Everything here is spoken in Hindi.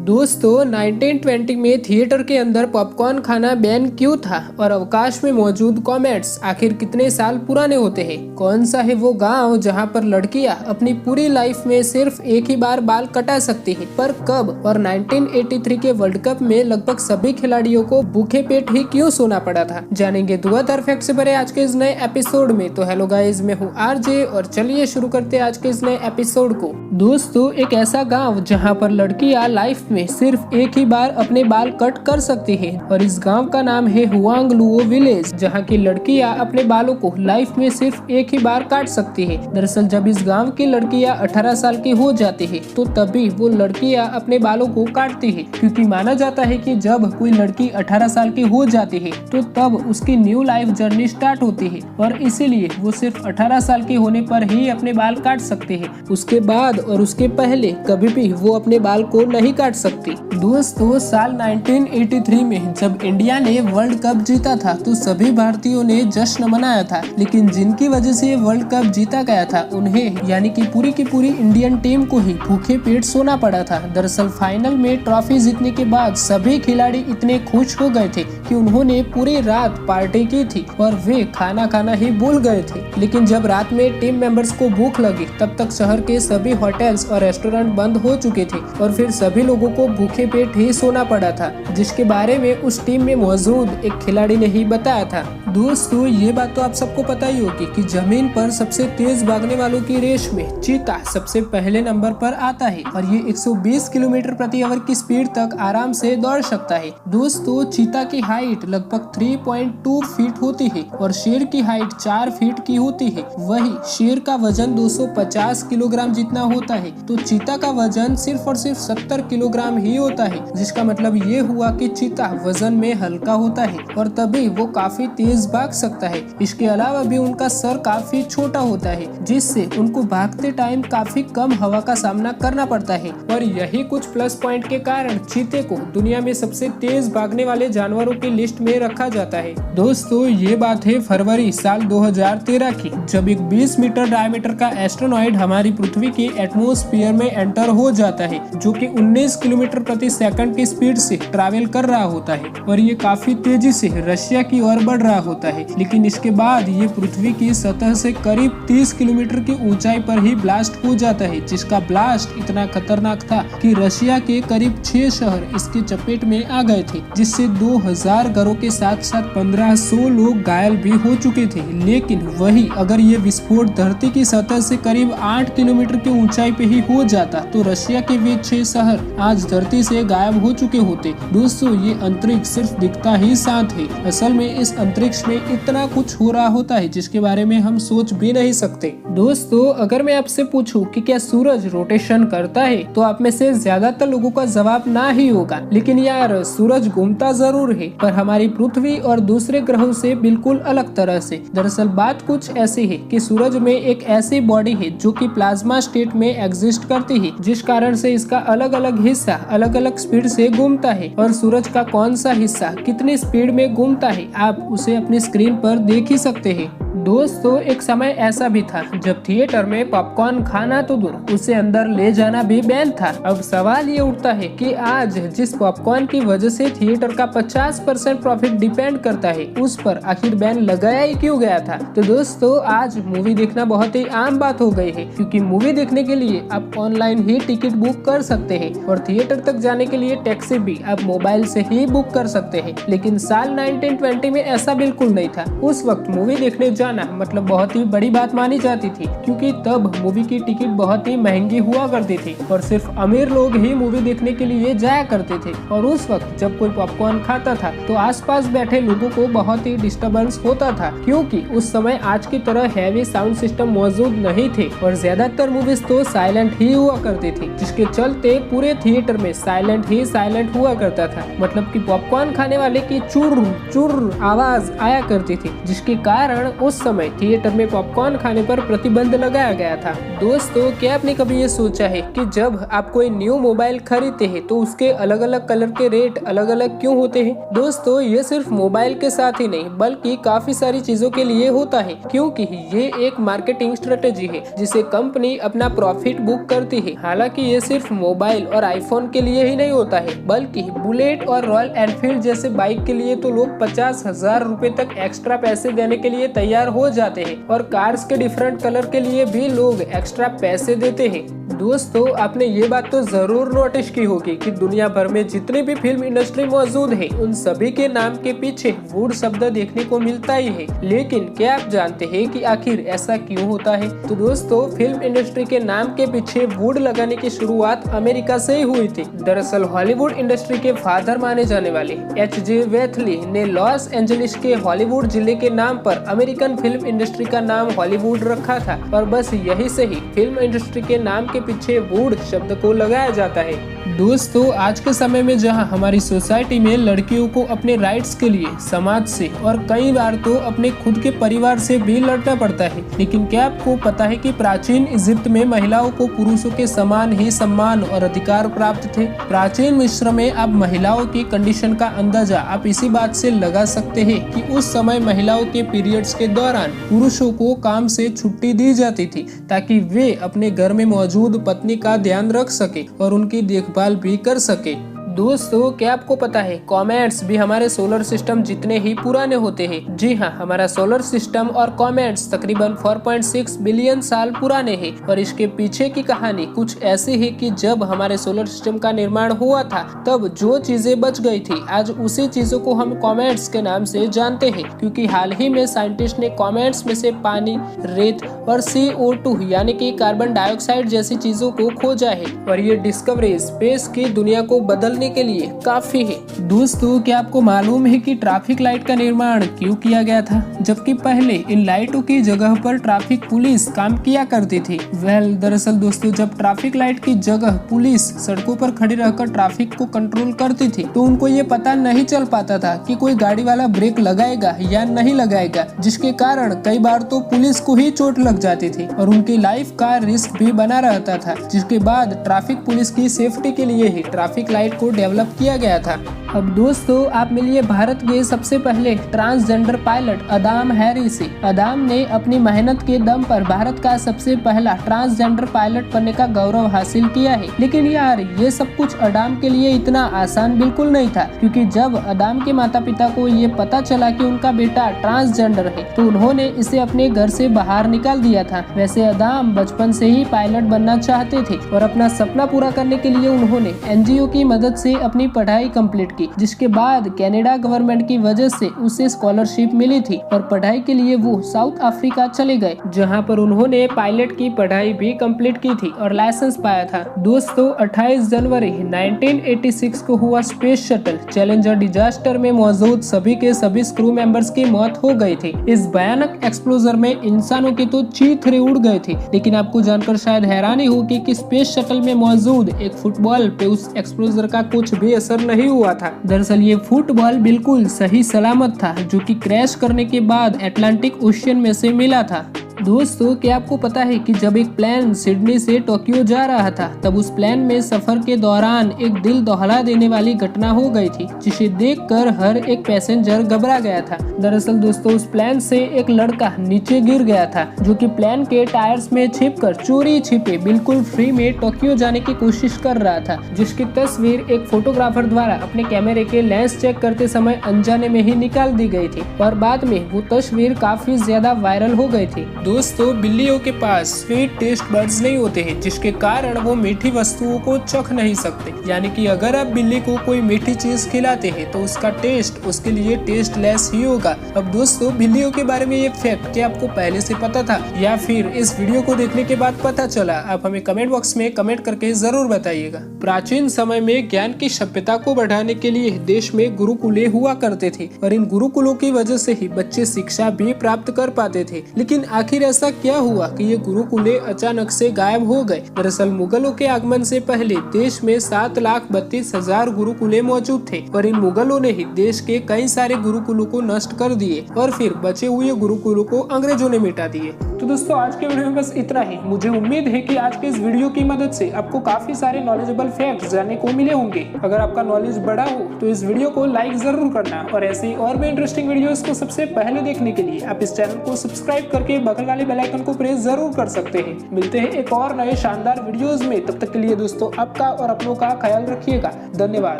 दोस्तों 1920 में थिएटर के अंदर पॉपकॉर्न खाना बैन क्यों था और अवकाश में मौजूद कॉमेट्स आखिर कितने साल पुराने होते हैं? कौन सा है वो गांव जहां पर लड़कियां अपनी पूरी लाइफ में सिर्फ एक ही बार बाल कटा सकती हैं? पर कब? और 1983 के वर्ल्ड कप में लगभग सभी खिलाड़ियों को भूखे पेट ही क्यों सोना पड़ा था? जानेंगे धुआंधार फैक्ट से भरे आज के इस नए एपिसोड में। तो हेलो गाइस, मैं हूँ आरजे और चलिए शुरू करते हैं आज के इस नए एपिसोड को। दोस्तों, एक ऐसा गाँव जहाँ पर लड़कियां लाइफ में सिर्फ एक ही बार अपने बाल कट कर सकती है और इस गांव का नाम है हुआंगलुओ विलेज, जहां की लड़कियां अपने बालों को लाइफ में सिर्फ एक ही बार काट सकती है। दरअसल जब इस गांव की लड़कियां 18 साल की हो जाती है तो तभी वो लड़कियां अपने बालों को काटती है, क्योंकि माना जाता है कि जब कोई लड़की 18 साल की हो जाती है तो तब उसकी न्यू लाइफ जर्नी स्टार्ट होती है और इसीलिए वो सिर्फ 18 साल के होने पर ही अपने बाल काट सकती है। उसके बाद और उसके पहले कभी भी वो अपने बाल को नहीं काट सकती। दोस्तों, साल 1983 में जब इंडिया ने वर्ल्ड कप जीता था तो सभी भारतीयों ने जश्न मनाया था, लेकिन जिनकी वजह से वर्ल्ड कप जीता गया था उन्हें यानी कि पूरी की पूरी इंडियन टीम को ही भूखे पेट सोना पड़ा था। दरअसल फाइनल में ट्रॉफी जीतने के बाद सभी खिलाड़ी इतने खुश हो गए थे कि उन्होंने पूरी रात पार्टी की थी और वे खाना खाना ही भूल गए थे। लेकिन जब रात में टीम मेंबर्स को भूख लगी तब तक शहर के सभी होटल्स और रेस्टोरेंट बंद हो चुके थे और फिर सभी लोगों को भूखे पेट ही सोना पड़ा था, जिसके बारे में उस टीम में मौजूद एक खिलाड़ी ने ही बताया था। दोस्तों, ये बात तो आप सबको पता ही होगी कि जमीन पर सबसे तेज भागने वालों की रेस में चीता सबसे पहले नंबर पर आता है और ये 120 किलोमीटर प्रति आवर की स्पीड तक आराम से दौड़ सकता है। दोस्तों, चीता की हाइट लगभग 3.2 फीट होती है और शेर की हाइट 4 फीट की होती है। वही शेर का वजन 250 किलोग्राम जितना होता है तो चीता का वजन सिर्फ और सिर्फ 70 किलोग्राम ही होता है, जिसका मतलब ये हुआ कि चीता वजन में हल्का होता है और तभी वो काफी तेज भाग सकता है। इसके अलावा भी उनका सर काफी छोटा होता है, जिससे उनको भागते टाइम काफी कम हवा का सामना करना पड़ता है और यही कुछ प्लस पॉइंट के कारण चीते को दुनिया में सबसे तेज भागने वाले जानवरों की लिस्ट में रखा जाता है। दोस्तों, ये बात है फरवरी साल 2013 की, जब एक 20 मीटर डायमीटर का एस्ट्रोनॉइड हमारी पृथ्वी के एटमॉस्फेयर में एंटर हो जाता है, जो कि 19 किलोमीटर प्रति सेकंड की स्पीड से ट्रैवल कर रहा होता है और ये काफी तेजी से रशिया की ओर बढ़ रहा होता है। लेकिन इसके बाद ये पृथ्वी की सतह से करीब 30 किलोमीटर की ऊंचाई पर ही ब्लास्ट हो जाता है, जिसका ब्लास्ट इतना खतरनाक था कि रशिया के करीब 6 शहर इसके चपेट में आ गए थे, जिससे 2000 घरों के साथ साथ 1500 लोग घायल भी हो चुके थे। लेकिन वही अगर ये विस्फोट धरती की सतह से करीब 8 किलोमीटर की ऊंचाई पे ही हो जाता तो रशिया के वे 6 शहर आज धरती से गायब हो चुके होते। दोस्तों, ये अंतरिक्ष सिर्फ दिखता ही शांत है, असल में इस अंतरिक्ष में इतना कुछ हो रहा होता है जिसके बारे में हम सोच भी नहीं सकते। दोस्तों, अगर मैं आपसे पूछूं कि क्या सूरज रोटेशन करता है तो आप में से ज्यादातर लोगों का जवाब ना ही होगा। लेकिन यार, सूरज घूमता जरूर है, पर हमारी पृथ्वी और दूसरे ग्रहों से बिल्कुल अलग तरह से। दरअसल बात कुछ ऐसी है कि सूरज में एक ऐसी बॉडी है जो कि प्लाज्मा स्टेट में एग्जिस्ट करती है, जिस कारण से इसका अलग अलग हिस्सा अलग अलग स्पीड से घूमता है और सूरज का कौन सा हिस्सा कितनी स्पीड में घूमता है आप उसे अपनी स्क्रीन पर देख ही सकते हैं। दोस्तों, एक समय ऐसा भी था जब थिएटर में पॉपकॉर्न खाना तो दूर, उसे अंदर ले जाना भी बैन था। अब सवाल ये उठता है कि आज जिस पॉपकॉर्न की वजह से थिएटर का 50% प्रॉफिट डिपेंड करता है, उस पर आखिर बैन लगाया ही क्यों गया था? तो दोस्तों, आज मूवी देखना बहुत ही आम बात हो गई है, क्योंकि मूवी देखने के लिए आप ऑनलाइन ही टिकट बुक कर सकते हैं और थिएटर तक जाने के लिए टैक्सी भी आप मोबाइल से ही बुक कर सकते हैं। लेकिन साल 1920 में ऐसा बिल्कुल नहीं था। उस वक्त मूवी देखने जाना मतलब बहुत ही बड़ी बात मानी जाती थी, क्योंकि तब मूवी की टिकट बहुत ही महंगी हुआ करती थी और सिर्फ अमीर लोग ही मूवी देखने के लिए जाया करते थे। और उस वक्त जब कोई पॉपकॉर्न खाता था तो आसपास बैठे लोगों को बहुत ही डिस्टर्बेंस होता था, क्योंकि उस समय आज की तरह हैवी साउंड सिस्टम मौजूद नहीं थे और ज्यादातर मूवीज तो साइलेंट ही हुआ करती थी, जिसके चलते पूरे थिएटर में साइलेंट ही साइलेंट हुआ करता था। मतलब कि पॉपकॉर्न खाने वाले की चुर चुर आवाज आया करती थी, जिसके कारण उस उस समय थिएटर में पॉपकॉर्न खाने पर प्रतिबंध लगाया गया था। दोस्तों, क्या आपने कभी ये सोचा है कि जब आप कोई न्यू मोबाइल खरीदते हैं तो उसके अलग अलग कलर के रेट अलग अलग क्यों होते हैं? दोस्तों, ये सिर्फ मोबाइल के साथ ही नहीं बल्कि काफी सारी चीजों के लिए होता है, क्योंकि ये एक मार्केटिंग स्ट्रेटेजी है जिसे कंपनी अपना प्रॉफिट बुक करती है। हालांकि ये सिर्फ मोबाइल और आईफोन के लिए ही नहीं होता है, बल्कि बुलेट और रॉयल एनफील्ड जैसे बाइक के लिए तो लोग 50,000 रुपए तक एक्स्ट्रा पैसे देने के लिए तैयार हो जाते हैं और कार्स के डिफरेंट कलर के लिए भी लोग एक्स्ट्रा पैसे देते हैं। दोस्तों, आपने ये बात तो जरूर नोटिस की होगी कि दुनिया भर में जितनी भी फिल्म इंडस्ट्री मौजूद है उन सभी के नाम के पीछे वुड शब्द देखने को मिलता ही है। लेकिन क्या आप जानते हैं कि आखिर ऐसा क्यों होता है? तो दोस्तों, फिल्म इंडस्ट्री के नाम के पीछे वुड लगाने की शुरुआत अमेरिका से ही हुई थी। दरअसल हॉलीवुड इंडस्ट्री के फादर माने जाने वाले H.G. वेथली ने लॉस एंजलिस के हॉलीवुड जिले के नाम पर अमेरिकन फिल्म इंडस्ट्री का नाम हॉलीवुड रखा था और बस यही से ही फिल्म इंडस्ट्री के नाम के पीछे वुड शब्द को लगाया जाता है। दोस्तों, आज के समय में जहां हमारी सोसाइटी में लड़कियों को अपने राइट्स के लिए समाज से और कई बार तो अपने खुद के परिवार से भी लड़ना पड़ता है, लेकिन क्या आपको पता है कि प्राचीन इजिप्ट में महिलाओं को पुरुषों के समान ही सम्मान और अधिकार प्राप्त थे? प्राचीन मिस्र में आप महिलाओं की कंडीशन का अंदाजा आप इसी बात से लगा सकते हैं कि उस समय महिलाओं के पीरियड्स के दौरान पुरुषों को काम से छुट्टी दी जाती थी ताकि वे अपने घर में मौजूद पत्नी का ध्यान रख सके और उनकी देखभाल भी कर सके। दोस्तों, क्या आपको पता है कॉमेट्स भी हमारे सोलर सिस्टम जितने ही पुराने होते हैं? जी हाँ, हमारा सोलर सिस्टम और कॉमेट्स तकरीबन 4.6 बिलियन साल पुराने हैं और इसके पीछे की कहानी कुछ ऐसी है कि जब हमारे सोलर सिस्टम का निर्माण हुआ था तब जो चीजें बच गई थी आज उसी चीजों को हम कॉमेट्स के नाम से जानते हैं, क्योंकि हाल ही में साइंटिस्ट ने कॉमेट्स में से पानी, रेत और CO2 यानी कि कार्बन डाइऑक्साइड जैसी चीजों को खोजा है और ये डिस्कवरी स्पेस की दुनिया को बदलने के लिए काफी है। दोस्तों, क्या आपको मालूम है कि ट्रैफिक लाइट का निर्माण क्यों किया गया था, जबकि पहले इन लाइटों की जगह पर ट्रैफिक पुलिस काम किया करती थी? दरअसल दोस्तों, जब ट्रैफिक लाइट की जगह पुलिस सड़कों पर खड़ी रहकर ट्रैफिक को कंट्रोल करती थी तो उनको ये पता नहीं चल पाता था कि कोई गाड़ी वाला ब्रेक लगाएगा या नहीं लगाएगा, जिसके कारण कई बार तो पुलिस को ही चोट लग जाती थी और उनकी लाइफ का रिस्क भी बना रहता था। जिसके बाद ट्रैफिक पुलिस की सेफ्टी के लिए ही ट्रैफिक लाइट को डेवलप किया गया था। अब दोस्तों, आप मिलिए भारत के सबसे पहले ट्रांसजेंडर पायलट अदाम हैरी से। अदाम ने अपनी मेहनत के दम पर भारत का सबसे पहला ट्रांसजेंडर पायलट बनने का गौरव हासिल किया है। लेकिन यार, ये सब कुछ अदाम के लिए इतना आसान बिल्कुल नहीं था, क्योंकि जब अदाम के माता पिता को ये पता चला कि उनका बेटा ट्रांसजेंडर है तो उन्होंने इसे अपने घर से बाहर निकाल दिया था। वैसे अदाम बचपन से ही पायलट बनना चाहते थे और अपना सपना पूरा करने के लिए उन्होंने NGO की मदद से अपनी पढ़ाई कंप्लीट की, जिसके बाद कनाडा गवर्नमेंट की वजह से उसे स्कॉलरशिप मिली थी और पढ़ाई के लिए वो साउथ अफ्रीका चले गए, जहां पर उन्होंने पायलट की पढ़ाई भी कंप्लीट की थी और लाइसेंस पाया था। दोस्तों, 28 जनवरी 1986 को हुआ स्पेस शटल चैलेंजर डिजास्टर में मौजूद सभी के सभी क्रू मेंबर्स की मौत हो गई थी। इस भयानक एक्सप्लोजन में इंसानों की तो चीथड़े उड़ गए थे, लेकिन आपको जानकर शायद हैरानी होगी कि स्पेस शटल में मौजूद एक फुटबॉल पे उस एक्सप्लोजर का कुछ भी असर नहीं हुआ था। दरअसल ये फुटबॉल बिल्कुल सही सलामत था, जो कि क्रैश करने के बाद अटलांटिक ओशियन में से मिला था। दोस्तों, क्या आपको पता है कि जब एक प्लेन सिडनी से टोक्यो जा रहा था तब उस प्लेन में सफर के दौरान एक दिल दहला देने वाली घटना हो गई थी, जिसे देखकर हर एक पैसेंजर घबरा गया था। दरअसल दोस्तों, उस प्लेन से एक लड़का नीचे गिर गया था, जो कि प्लेन के टायर्स में छिपकर चोरी छिपे बिल्कुल फ्री में टोक्यो जाने की कोशिश कर रहा था, जिसकी तस्वीर एक फोटोग्राफर द्वारा अपने कैमरे के लेंस चेक करते समय अनजाने में ही निकाल दी गई थी और बाद में वो तस्वीर काफी ज्यादा वायरल हो गई थी। दोस्तों, बिल्लियों के पास स्वीट टेस्ट बड्स नहीं होते हैं, जिसके कारण वो मीठी वस्तुओं को चख नहीं सकते। यानी कि अगर आप बिल्ली को कोई मीठी चीज खिलाते हैं तो उसका टेस्ट उसके लिए टेस्टलेस ही होगा। अब दोस्तों, बिल्लियों के बारे में ये फैक्ट क्या आपको पहले से पता था या फिर इस वीडियो को देखने के बाद पता चला? आप हमें कमेंट बॉक्स में कमेंट करके जरूर बताइएगा। प्राचीन समय में ज्ञान की सभ्यता को बढ़ाने के लिए देश में गुरुकुले हुआ करते थे और इन गुरुकुलों की वजह से ही बच्चे शिक्षा भी प्राप्त कर पाते थे। लेकिन आखिर आखिर ऐसा क्या हुआ कि ये गुरुकुले अचानक से गायब हो गए? दरअसल मुगलों के आगमन से पहले देश में 7,32,000 गुरुकुले मौजूद थे और इन मुगलों ने ही देश के कई सारे गुरुकुलों को नष्ट कर दिए और फिर बचे हुए गुरुकुलों को अंग्रेजों ने मिटा दिए। तो दोस्तों आज के वीडियो में बस इतना ही। मुझे उम्मीद है कि आज के इस वीडियो की मदद से आपको काफी सारे नॉलेजेबल फैक्ट्स जानने को मिले होंगे। अगर आपका नॉलेज बढ़ा हो तो इस वीडियो को लाइक जरूर करना और ऐसी और भी इंटरेस्टिंग वीडियोस को सबसे पहले देखने के लिए आप इस चैनल को सब्सक्राइब करके बगल वाले बेल आइकन को प्रेस जरूर कर सकते हैं। मिलते हैं एक और नए शानदार वीडियोस में, तब तक के लिए दोस्तों आपका और अपनों का ख्याल रखिएगा। धन्यवाद।